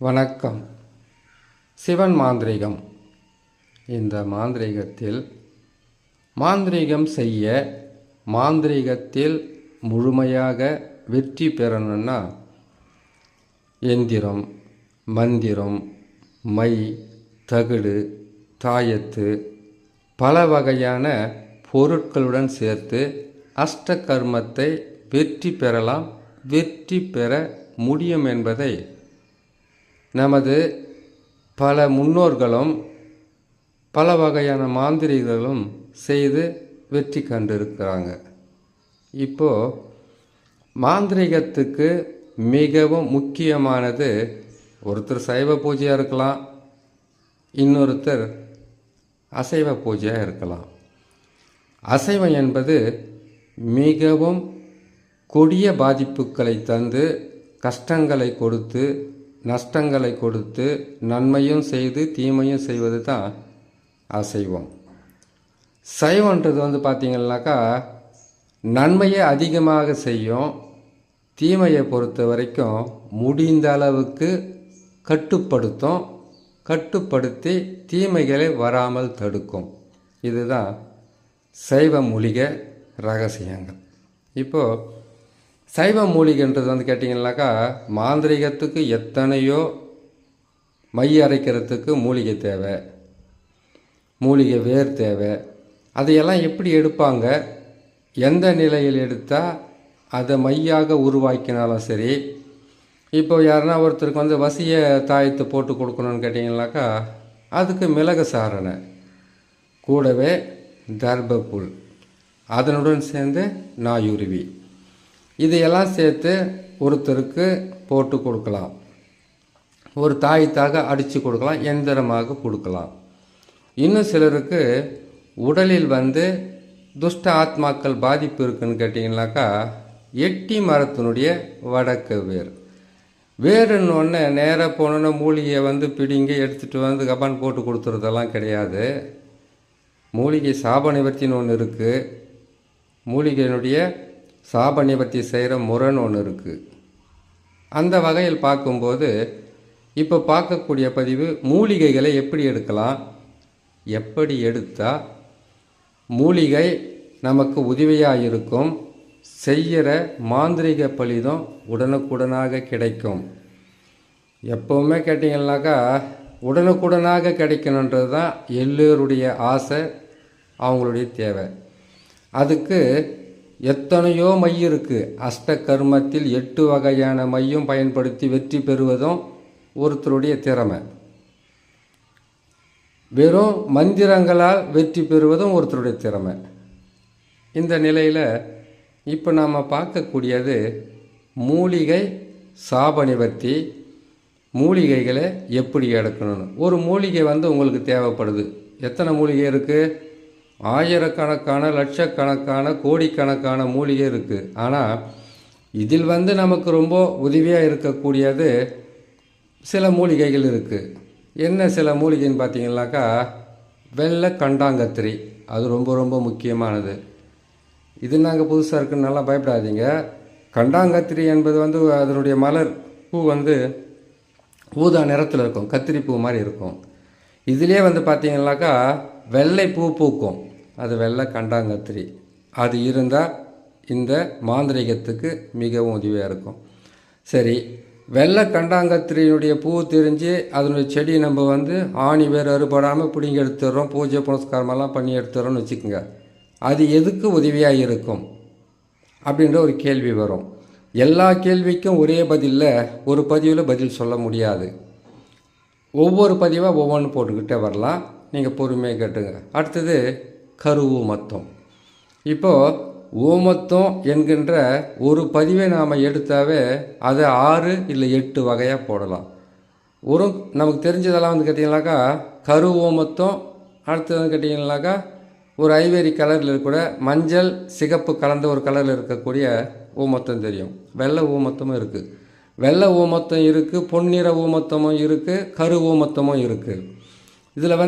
வணக்கம். சிவன் மாந்திரீகம். இந்த மாந்திரீகத்தில் மாந்திரீகம் செய்ய மாந்திரீகத்தில் முழுமையாக வெற்றி பெறணும்னா எந்திரம், மந்திரம், மை, தகடு, தாயத்து பல வகையான பொருட்களுடன் சேர்த்து அஷ்டகர்மத்தை வெற்றி பெறலாம், வெற்றி பெற முடியும் என்பதை நமது பல முன்னோர்களும் பல வகையான மாந்திரிகளும் செய்து வெற்றி கண்டிருக்கிறாங்க. இப்போது மாந்திரிகத்துக்கு மிகவும் முக்கியமானது, ஒருத்தர் சைவ பூஜையாக இருக்கலாம், இன்னொருத்தர் அசைவ பூஜையாக இருக்கலாம். அசைவம் என்பது மிகவும் கொடிய பாதிப்புகளை தந்து கஷ்டங்களை கொடுத்து நஷ்டங்களை கொடுத்து நன்மையும் செய்து தீமையும் செய்வது தான் அசைவம். சைவன்றது பார்த்திங்கன்னாக்கா நன்மையை அதிகமாக செய்யும், தீமையை பொறுத்த வரைக்கும் முடிந்த அளவுக்கு கட்டுப்படுத்தும், கட்டுப்படுத்தி தீமைகளை வராமல் தடுக்கும். இதுதான் சைவ மூலிகை ரகசியங்கள். இப்போது சைவ மூலிகைன்றது கேட்டிங்கன்னாக்கா மாந்திரிகத்துக்கு எத்தனையோ மை அரைக்கிறதுக்கு மூலிகை தேவை, மூலிகை வேர் தேவை. அதையெல்லாம் எப்படி எடுப்பாங்க, எந்த நிலையில் எடுத்தால் அதை மையாக உருவாக்கினாலும் சரி. இப்போ யாருன்னா ஒருத்தருக்கு வசிய தாயத்தை போட்டு கொடுக்கணும்னு கேட்டிங்கன்னாக்கா அதுக்கு மிளகு சாரணை கூடவே தர்பப்புல் அதனுடன் சேர்ந்து நாயுருவி இதையெல்லாம் சேர்த்து ஒருத்தருக்கு போட்டு கொடுக்கலாம். ஒரு தாயத்தாக அடித்து கொடுக்கலாம், எந்திரமாக கொடுக்கலாம். இன்னும் சிலருக்கு உடலில் துஷ்ட ஆத்மாக்கள் பாதிப்பு இருக்குன்னு கேட்டிங்கனாக்கா எட்டி மரத்தினுடைய வடக்கு வேறுன்னு ஒன்று நேராக போனோன்னா மூலிகையை பிடிங்கி எடுத்துகிட்டு கபான் போட்டு கொடுத்துறதெல்லாம் கிடையாது. மூலிகை சாப நிவர்த்தின்னு ஒன்று இருக்குது, மூலிகையினுடைய சாப நிவர்த்தி செய்கிற முறைன்னு ஒன்று இருக்குது. அந்த வகையில் பார்க்கும்போது இப்போ பார்க்கக்கூடிய பதிவு மூலிகைகளை எப்படி எடுக்கலாம், எப்படி எடுத்தால் மூலிகை நமக்கு உதவியாக இருக்கும், செய்கிற மாந்திரிக பலிதம் உடனுக்குடனாக கிடைக்கும். எப்போவுமே கேட்டிங்கன்னாக்கா உடனுக்குடனாக கிடைக்கணுன்றது தான் எல்லோருடைய ஆசை, அவங்களுடைய தேவை. அதுக்கு எத்தனையோ மை இருக்குது. அஷ்டகர்மத்தில் 8 வகையான மையும் பயன்படுத்தி வெற்றி பெறுவதும் ஒருத்தருடைய திறமை. வெறும் மந்திரங்களால் வெற்றி பெறுவதும் ஒருத்தருடைய திறமை. இந்த நிலையில் இப்போ நாம் பார்க்கக்கூடியது மூலிகை சாப நிவர்த்தி. மூலிகைகளை எப்படி எடுக்கணும்னு ஒரு மூலிகை உங்களுக்கு தேவைப்படுது. எத்தனை மூலிகை இருக்குது? ஆயிரக்கணக்கான லட்சக்கணக்கான கோடிக்கணக்கான மூலிகை இருக்குது. ஆனால் இதில் நமக்கு ரொம்ப உதவியாக இருக்கக்கூடியது சில மூலிகைகள் இருக்குது. என்ன சில மூலிகைன்னு பார்த்தீங்கன்னாக்கா வெள்ளை கண்டாங்கத்திரி, அது ரொம்ப ரொம்ப முக்கியமானது. இது நாங்கள் புதுசாக இருக்குன்னு நல்லா பயப்படாதீங்க. கண்டாங்கத்திரி என்பது அதனுடைய மலர் பூ ஊதா நிறத்தில் இருக்கும், கத்திரி பூ மாதிரி இருக்கும். இதிலே பார்த்தீங்கன்னாக்கா வெள்ளை பூ பூக்கும், அது வெள்ளை கண்டாங்கத்திரி. அது இருந்தால் இந்த மாந்திரிகத்துக்கு மிகவும் உதவியாக இருக்கும். சரி, வெள்ளை கண்டாங்கத்திரியினுடைய பூ தெரிஞ்சு அதனுடைய செடி நம்ம ஆணி வேறு அறுபடாமல் பிடிங்கி எடுத்துடுறோம், பூஜை புனஸ்காரமெல்லாம் பண்ணி எடுத்துடுறோம்னு வச்சுக்கோங்க. அது எதுக்கு உதவியாக இருக்கும் அப்படின்ற ஒரு கேள்வி வரும். எல்லா கேள்விக்கும் ஒரே பதிலில் ஒரு பதிவில் பதில் சொல்ல முடியாது. ஒவ்வொரு பதிவாக ஒவ்வொன்று போட்டுக்கிட்டே வரலாம், நீங்கள் பொறுமையாக கேட்டுங்க. அடுத்தது கருவூமத்தம். இப்போது ஊமத்தம் என்கின்ற ஒரு பதிவை நாம் எடுத்தாவே அதை 6 இல்லை 8 வகையாக போடலாம். ஒரு நமக்கு தெரிஞ்சதெல்லாம் கேட்டிங்கனாக்கா கருவூமத்தம். அடுத்தது கேட்டிங்கனாக்கா ஒரு ஐவேரி கலரில் கூட மஞ்சள் சிகப்பு கலந்த ஒரு கலரில் இருக்கக்கூடிய ஊமத்தம் தெரியும். வெள்ளை ஊமத்தமும் இருக்குது, வெள்ளை ஊமத்தம் இருக்குது, பொன்னிற ஊமத்தமும் இருக்குது, கரு ஊமத்தமும் இருக்குது. இதில்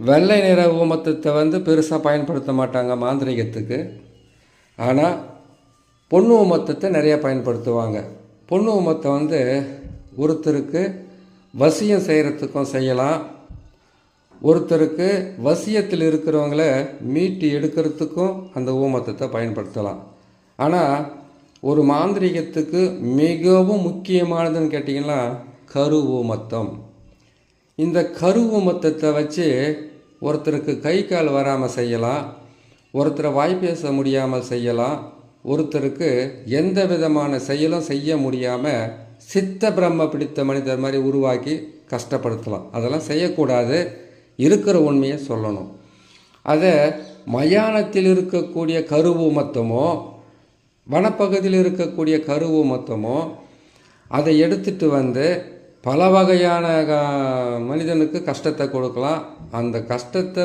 வெள்ளை நிற ஊமத்தத்தை பெருசாக பயன்படுத்த மாட்டாங்க மாந்திரிகத்துக்கு. ஆனால் பொண்ணு ஊமத்தத்தை நிறையா பயன்படுத்துவாங்க. பொண்ணு ஊமத்தை ஒருத்தருக்கு வசியம் செய்கிறதுக்கும் செய்யலாம். ஒருத்தருக்கு வசியத்தில் இருக்கிறவங்கள மீட்டு எடுக்கிறதுக்கும் அந்த ஊமத்தத்தை பயன்படுத்தலாம். ஆனால் ஒரு மாந்திரிகத்துக்கு மிகவும் முக்கியமானதுன்னு கேட்டிங்கன்னா கரு ஊமத்தம். இந்த கரு ஊமத்தத்தை வச்சு ஒருத்தருக்கு கை கால் வராமல் செய்யலாம், ஒருத்தரை வாய் பேச முடியாமல் செய்யலாம், ஒருத்தருக்கு எந்த விதமான செயலும் செய்ய முடியாமல் சித்த பிரம்ம பிடித்த மனிதர் மாதிரி உருவாக்கி கஷ்டப்படுத்தலாம். அதெல்லாம் செய்யக்கூடாது, இருக்கிற உண்மையை சொல்லணும். அதை மயானத்தில் இருக்கக்கூடிய கருவூமத்தமோ வனப்பகுதியில் இருக்கக்கூடிய கருவூமத்தமோ அதை எடுத்துட்டு வந்து பல வகையான மனிதனுக்கு கஷ்டத்தை கொடுக்கலாம். அந்த கஷ்டத்தை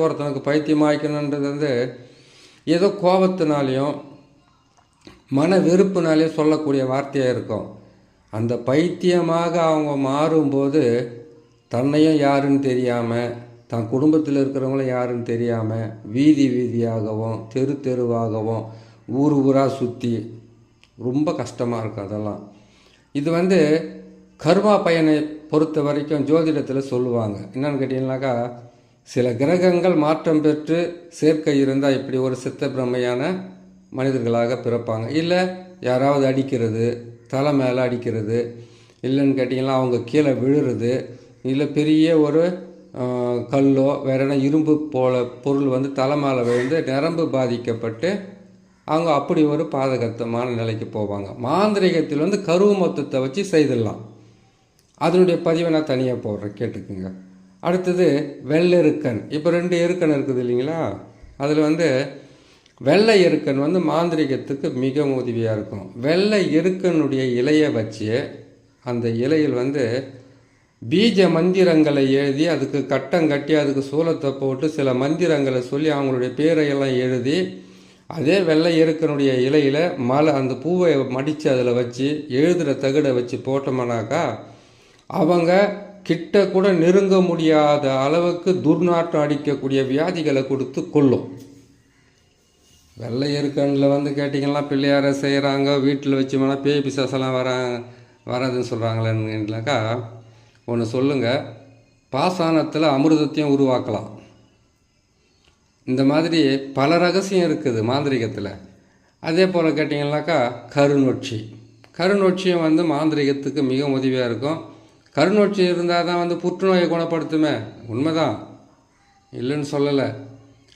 ஒருத்தனுக்கு பைத்தியமாக்கணுன்றது ஏதோ கோபத்தினாலேயும் மன வெறுப்புனாலேயும் சொல்லக்கூடிய வார்த்தையாக இருக்கும். அந்த பைத்தியமாக அவங்க மாறும்போது தன்னையும் யாருன்னு தெரியாமல், தன் குடும்பத்தில் இருக்கிறவங்களும் யாருன்னு தெரியாமல், வீதி வீதியாகவும் தெரு தெருவாகவும் ஊர் ஊராக சுற்றி ரொம்ப கஷ்டமாக இருக்கும். அதெல்லாம் இது கர்மா பயனை பொறுத்த வரைக்கும் ஜோதிடத்தில் சொல்லுவாங்க. என்னன்னு கேட்டிங்கனாக்கா, சில கிரகங்கள் மாற்றம் பெற்று சேர்க்கை இருந்தால் இப்படி ஒரு சித்த பிரமையான மனிதர்களாக பிறப்பாங்க. இல்லை யாராவது அடிக்கிறது, தலை மேலே அடிக்கிறது, இல்லைன்னு கேட்டிங்கன்னா அவங்க கீழே விழுறது, இல்லை பெரிய ஒரு கல்லோ வேற என்ன இரும்பு போல பொருள் தலை மேலே விழுந்து நரம்பு பாதிக்கப்பட்டு அவங்க அப்படி ஒரு பாதகத்தமான நிலைக்கு போவாங்க. மாந்திரிகத்தில் கருவமொத்தத்தை வச்சு செய்திடலாம். அதனுடைய பதிவை நான் தனியாக போடுறேன், கேட்டுக்குங்க. அடுத்தது வெள்ளெருக்கன். இப்போ 2 எருக்கன் இருக்குது இல்லைங்களா? அதில் வெள்ளை எருக்கன் மாந்திரிகத்துக்கு மிக உதவியாக இருக்கும். வெள்ளை எருக்கனுடைய இலையை வச்சு அந்த இலையில் பீஜ மந்திரங்களை எழுதி அதுக்கு கட்டம் கட்டி அதுக்கு சூலத்தை போட்டு சில மந்திரங்களை சொல்லி அவங்களுடைய பேரையெல்லாம் எழுதி அதே வெள்ளை எருக்கனுடைய இலையில் அந்த பூவை மடித்து அதில் வச்சு எழுதுகிற தகடை வச்சு போட்டோம்னாக்கா அவங்க கிட்ட கூட நெருங்க முடியாத அளவுக்கு துர்நாற்றம் அடிக்கக்கூடிய வியாதிகளை கொடுத்து கொள்ளும். வெள்ளை எருக்கனில் கேட்டிங்கன்னா பிள்ளையார செய்கிறாங்க, வீட்டில் வச்சோம்னா பேய் பிசாசெல்லாம் வராதுன்னு சொல்கிறாங்களேன்னாக்கா ஒன்று சொல்லுங்கள், பாசானத்தில் அமிர்தத்தையும் உருவாக்கலாம். இந்த மாதிரி பல ரகசியம் இருக்குது மாந்திரிகத்தில். அதே போல் கேட்டிங்கன்னாக்கா கருநொட்சியும் மாந்திரிகத்துக்கு மிக உதவியாக இருக்கும். கருநொட்சி இருந்தால் தான் புற்றுநோயை குணப்படுத்துமே, உண்மைதான், இல்லைன்னு சொல்லலை.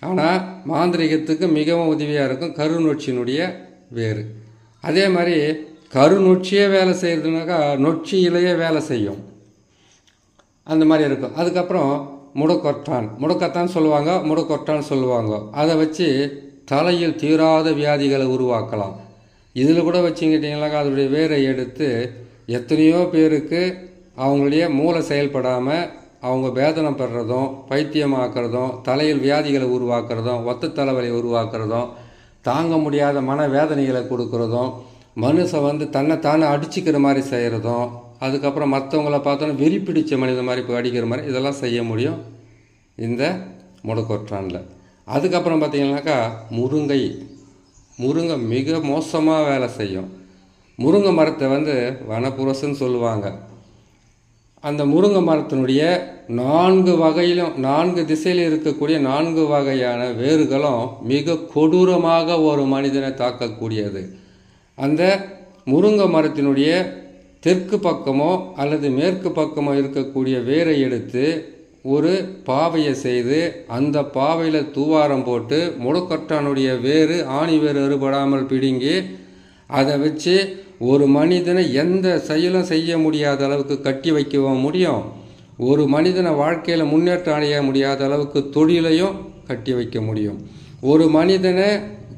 ஆனால் மாந்திரிகத்துக்கு மிகவும் உதவியாக இருக்கும் கருநொட்சியினுடைய வேறு. அதே மாதிரி கருநொட்சியே வேலை செய்கிறதுனாக்கா நொட்சியிலேயே வேலை செய்யும், அந்த மாதிரி இருக்கும். அதுக்கப்புறம் முடக்கத்தான் சொல்லுவாங்க, முடக்கொட்டான்னு சொல்லுவாங்க. அதை வச்சு தலையில் தீராத வியாதிகளை உருவாக்கலாம். இதில் கூட வச்சுக்கிட்டிங்கனாக்கா அதனுடைய வேரை எடுத்து எத்தனையோ பேருக்கு அவங்களுடைய மூளை செயல்படாமல் அவங்க வேதனை பெறுறதும், பைத்தியமாக்குறதும், தலையில் வியாதிகளை உருவாக்குறதும், ஒத்த தலைவலி உருவாக்குறதும், தாங்க முடியாத மன வேதனைகளை கொடுக்குறதும், மனுஷன் தன்னைத்தானே அடிச்சுக்கிற மாதிரி செய்கிறதும், அதுக்கப்புறம் மற்றவங்கள பார்த்தோன்னா வெறி பிடிச்ச மனித மாதிரி இப்போ அடிக்கிற மாதிரி இதெல்லாம் செய்ய முடியும் இந்த முடக்கொற்றானில். அதுக்கப்புறம் பார்த்திங்கனாக்கா முருங்கை மிக மோசமாக வேலை செய்யும். முருங்கை மரத்தை வனப்புரசுன்னு சொல்லுவாங்க. அந்த முருங்கை மரத்தினுடைய 4 வகையிலும் 4 திசையில் இருக்கக்கூடிய 4 வகையான வேர்களும் மிக கொடூரமாக ஒரு மனிதனை தாக்கக்கூடியது. அந்த முருங்கை மரத்தினுடைய தெற்கு பக்கமோ அல்லது மேற்கு பக்கமோ இருக்கக்கூடிய வேரை எடுத்து ஒரு பாவையை செய்து அந்த பாவையில் தூவாரம் போட்டு முடக்கொற்றானுடைய வேறு ஆணி வேறு அறுபடாமல் பிடுங்கி அதை வச்சு ஒரு மனிதனை எந்த செயலும் செய்ய முடியாத அளவுக்கு கட்டி வைக்கவும் முடியும். ஒரு மனிதனை வாழ்க்கையில் முன்னேற்றம் அடைய முடியாத அளவுக்கு தொழிலையும் கட்டி வைக்க முடியும். ஒரு மனிதனை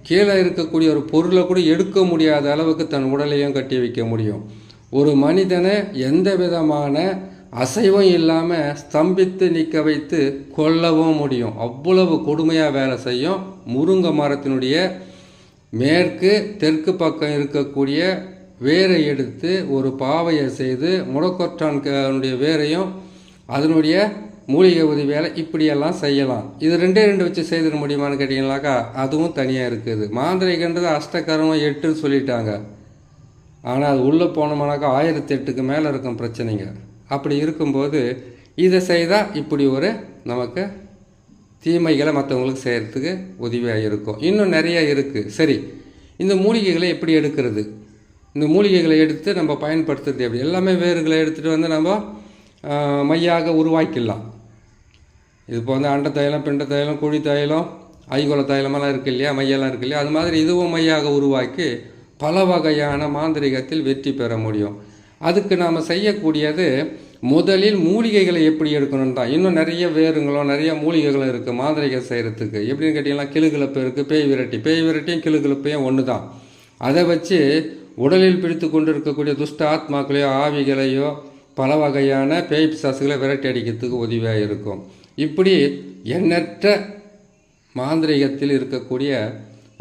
கீழே இருக்கக்கூடிய ஒரு பொருளை கூட எடுக்க முடியாத அளவுக்கு தன் உடலையும் கட்டி வைக்க முடியும். ஒரு மனிதனை எந்த விதமான அசைவும் இல்லாமல் ஸ்தம்பித்து நிற்க வைத்து கொல்லவும் முடியும். அவ்வளவு கொடுமையாக வேலை செய்யும். முருங்கை மரத்தினுடைய மேற்கு தெற்கு பக்கம் இருக்கக்கூடிய வேரை எடுத்து ஒரு பாவையை செய்து முடக்கொற்றானுடைய வேரையும் அதனுடைய மூலிகை உதவியால் இப்படியெல்லாம் செய்யலாம். இது 2 வச்சு செய்திட முடியுமான்னு கேட்டிங்கனாக்கா அதுவும் தனியாக இருக்குது. மாந்திரிகன்றது அஷ்டகர்மம் 8 சொல்லிட்டாங்க. ஆனால் அது உள்ளே போனோம்னாக்கா 1008க்கு மேலே இருக்கும் பிரச்சனைங்க. அப்படி இருக்கும்போது இதை செய்தால் இப்படி ஒரு நமக்கு தீமைகளை மற்றவங்களுக்கு செய்கிறதுக்கு உதவியாக இருக்கும். இன்னும் நிறையா இருக்குது. சரி, இந்த மூலிகைகளை எப்படி எடுக்கிறது? இந்த மூலிகைகளை எடுத்து நம்ம பயன்படுத்துறது எப்படி? எல்லாமே வேர்களை எடுத்துகிட்டு வந்து நம்ம மையாக உருவாக்கிடலாம். இது இப்போ வந்து அண்ட தைலம், பிண்ட தைலம், குழி தைலம், ஐகோல தைலமெல்லாம் இருக்குது இல்லையா, மையெல்லாம் இருக்குது இல்லையா, அது மாதிரி இதுவும் மையாக உருவாக்கி பல வகையான மாந்திரிகத்தில் வெற்றி பெற முடியும். அதுக்கு நாம் செய்யக்கூடியது முதலில் மூலிகைகளை எப்படி எடுக்கணும் தான். இன்னும் நிறைய வேருங்களும் நிறைய மூலிகைகளும் இருக்குது மாந்திரிகம் செய்கிறதுக்கு. எப்படின்னு கேட்டிங்கன்னா கிளுகிழப்பு இருக்குது, பேய் விரட்டியும் கிளுகிழப்பையும் ஒன்று தான். அதை வச்சு உடலில் பிடித்து கொண்டு இருக்கக்கூடிய துஷ்ட ஆத்மாக்களையோ ஆவிகளையோ பல வகையான பேய் பிசாசுகளை விரட்டி அடிக்கிறதுக்கு உதவியாக இருக்கும். இப்படி எண்ணற்ற மாந்திரிகத்தில் இருக்கக்கூடிய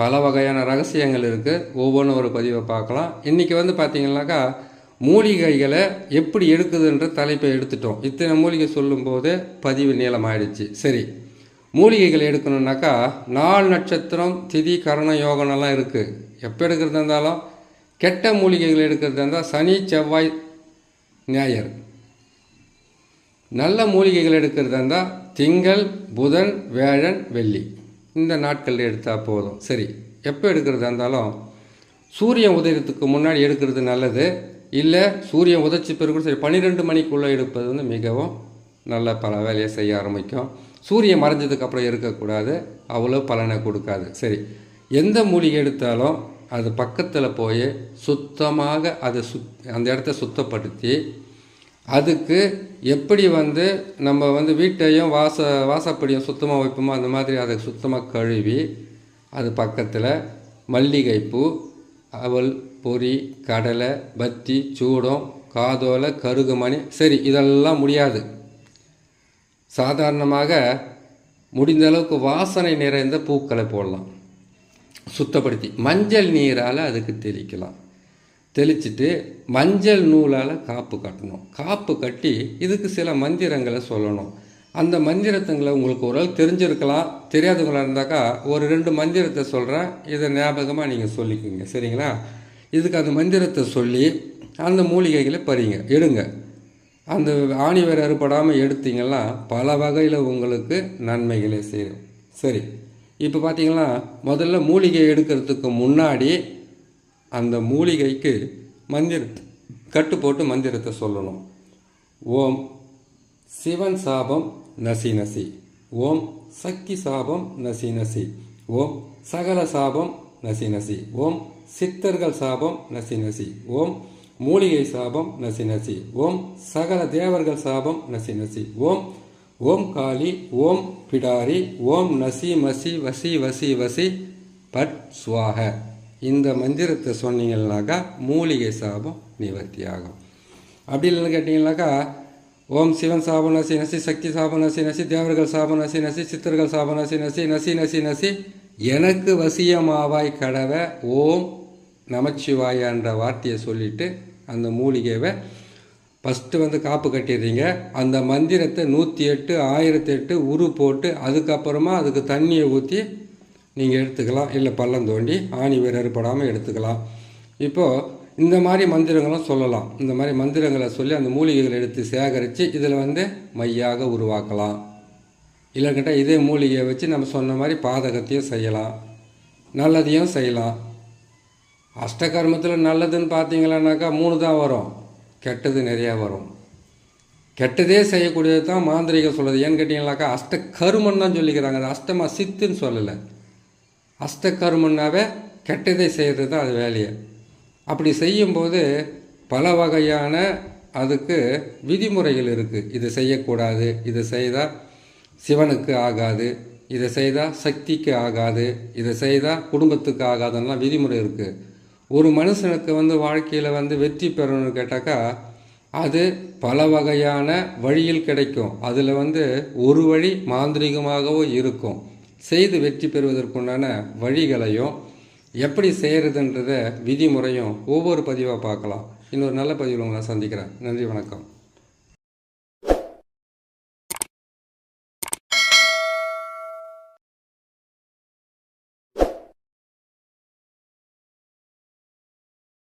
பல வகையான ரகசியங்கள் இருக்குது. ஒவ்வொன்றும் ஒரு பதிவை பார்க்கலாம். இன்றைக்கி வந்து பார்த்திங்கனாக்கா மூலிகைகளை எப்படி எடுக்குதுன்ற தலைப்பை எடுத்துட்டோம். இத்தனை மூலிகை சொல்லும்போது பதிவு நீளமாயிடுச்சு. சரி, மூலிகைகளை எடுக்கணுன்னாக்கா 4 நட்சத்திரம், திதி, கரணம், யோகனெல்லாம் இருக்குது. எப்போ எடுக்கிறதா இருந்தாலும் கெட்ட மூலிகைகள் எடுக்கிறதா இருந்தால் சனி, செவ்வாய், ஞாயிறு. நல்ல மூலிகைகள் எடுக்கிறதா இருந்தால் திங்கள், புதன், வியாழன், வெள்ளி. இந்த நாட்களில் எடுத்தால் போதும். சரி, எப்போ எடுக்கிறதா இருந்தாலும் சூரியன் உதயத்துக்கு முன்னாடி எடுக்கிறது நல்லது. இல்லை சூரியன் உதச்சி பிறகு சரி 12 மணிக்குள்ளே எடுப்பது வந்து மிகவும் நல்ல பல வேலையை செய்ய ஆரம்பிக்கும். சூரியன் மறைஞ்சதுக்கப்புறம் எடுக்கக்கூடாது, அவ்வளோ பலனை கொடுக்காது. சரி, எந்த மூலிகை எடுத்தாலும் அது பக்கத்தில் போய் சுத்தமாக அதை அந்த இடத்த சுத்தப்படுத்தி அதுக்கு எப்படி வந்து நம்ம வந்து வீட்டையும் வாசப்படியும் சுத்தமாக வைப்போமோ அந்த மாதிரி அதை சுத்தமாக கழுவி அது பக்கத்தில் மல்லிகைப்பூ, அவல், பொரி, கடலை, பத்தி, சூடம், காதோலை, கருகுமணி. சரி, இதெல்லாம் முடியாது. சாதாரணமாக முடிந்த அளவுக்கு வாசனை நிறைந்த பூக்களை போடலாம். சுத்தப்படுத்தி மஞ்சள் நீரால் அதுக்கு தெளிக்கலாம். தெளிச்சுட்டு மஞ்சள் நூலால் காப்பு கட்டணும். காப்பு கட்டி இதுக்கு சில மந்திரங்களை சொல்லணும். அந்த மந்திரத்துங்களை உங்களுக்கு ஓரளவு தெரிஞ்சிருக்கலாம். தெரியாதவங்களாக இருந்தாக்கா ஒரு 2 மந்திரத்தை சொல்கிறேன், இதை ஞாபகமாக நீங்கள் சொல்லிக்கோங்க. சரிங்களா? இதுக்கு அந்த மந்திரத்தை சொல்லி அந்த மூலிகைகளை எடுங்க. அந்த ஆணி வேறு அறுபடாமல் எடுத்தீங்கன்னா பல வகையில் உங்களுக்கு நன்மைகளை செய்யும். சரி, இப்போ பார்த்தீங்கன்னா முதல்ல மூலிகை எடுக்கிறதுக்கு முன்னாடி அந்த மூலிகைக்கு கட்டு போட்டு மந்திரத்தை சொல்லணும். ஓம் சிவன் சாபம் நசி நசி, ஓம் சக்தி சாபம் நசி நசி, ஓம் சகல சாபம் நசி நசி, ஓம் சித்தர்கள் சாபம் நசி நசி, ஓம் மூலிகை சாபம் நசி நசி, ஓம் சகல தேவர்கள் சாபம் நசி நசி, ஓம் ஓம் காளி, ஓம் பிடாரி, ஓம் நசி மசி வசி வசி வசி பட் ஸ்வாக. இந்த மந்திரத்தை சொன்னீங்கன்னாக்கா மூலிகை சாபம் நிவர்த்தி ஆகும். அப்படி இல்லைன்னு கேட்டிங்கனாக்கா ஓம் சிவன் சாபம் நசி நசி, சக்தி சாபம் நசி நசி, தேவர்கள் சாபம் நசி நசி, சித்தர்கள் சாபம் நசி நசி, நசி நசி நசி எனக்கு வசியமாவாய் கடவ ஓம் நமச்சிவாய என்ற வார்த்தையை சொல்லிவிட்டு அந்த மூலிகையை ஃபஸ்ட்டு வந்து காப்பு கட்டிடுறீங்க. அந்த மந்திரத்தை 108 1008 உரு போட்டு அதுக்கப்புறமா அதுக்கு தண்ணியை ஊற்றி நீங்கள் எடுத்துக்கலாம். இல்லை பள்ளம் தோண்டி ஆணி வேறு அறுபடாமல் எடுத்துக்கலாம். இப்போது இந்த மாதிரி மந்திரங்களும் சொல்லலாம். இந்த மாதிரி மந்திரங்களை சொல்லி அந்த மூலிகைகளை எடுத்து சேகரித்து இதில் வந்து மையாக உருவாக்கலாம். இல்லைக்கிட்ட இதே மூலிகையை வச்சு நம்ம சொன்ன மாதிரி பாதகத்தையும் செய்யலாம், நல்லதையும் செய்யலாம். அஷ்டகர்மத்தில் நல்லதுன்னு பார்த்தீங்களானாக்கா 3 தான் வரும், கெட்டது நிறையா வரும். கெட்டதே செய்யக்கூடியது தான் மாந்திரிகம் சொல்லுது. ஏன்னு கேட்டிங்கனாக்கா அஷ்டகர்மன் தான் சொல்லிக்கிறாங்க. அது அஷ்டமா சித்துன்னு சொல்லலை. அஷ்டகர்மன்னாவே கெட்டதை செய்கிறது தான் அது வேலையை. அப்படி செய்யும்போது பல வகையான அதுக்கு விதிமுறைகள் இருக்குது. இதை செய்யக்கூடாது, இதை செய்தால் சிவனுக்கு ஆகாது, இதை செய்தால் சக்திக்கு ஆகாது, இதை செய்தால் குடும்பத்துக்கு ஆகாதுன்னெலாம் விதிமுறை இருக்குது. ஒரு மனுஷனுக்கு வந்து வாழ்க்கையில் வந்து வெற்றி பெறணும்னு கேட்டாக்கா அது பல வகையான வழியில் கிடைக்கும். அதில் வந்து ஒரு வழி மாந்திரிகமாகவும் இருக்கும். செய்து வெற்றி பெறுவதற்குண்டான வழிகளையும் எப்படி செய்கிறதுன்றத விதிமுறையும் ஒவ்வொரு பதிவாக பார்க்கலாம். இன்னொரு நல்ல பதிவில் உங்களை சந்திக்கிறேன். நன்றி, வணக்கம்.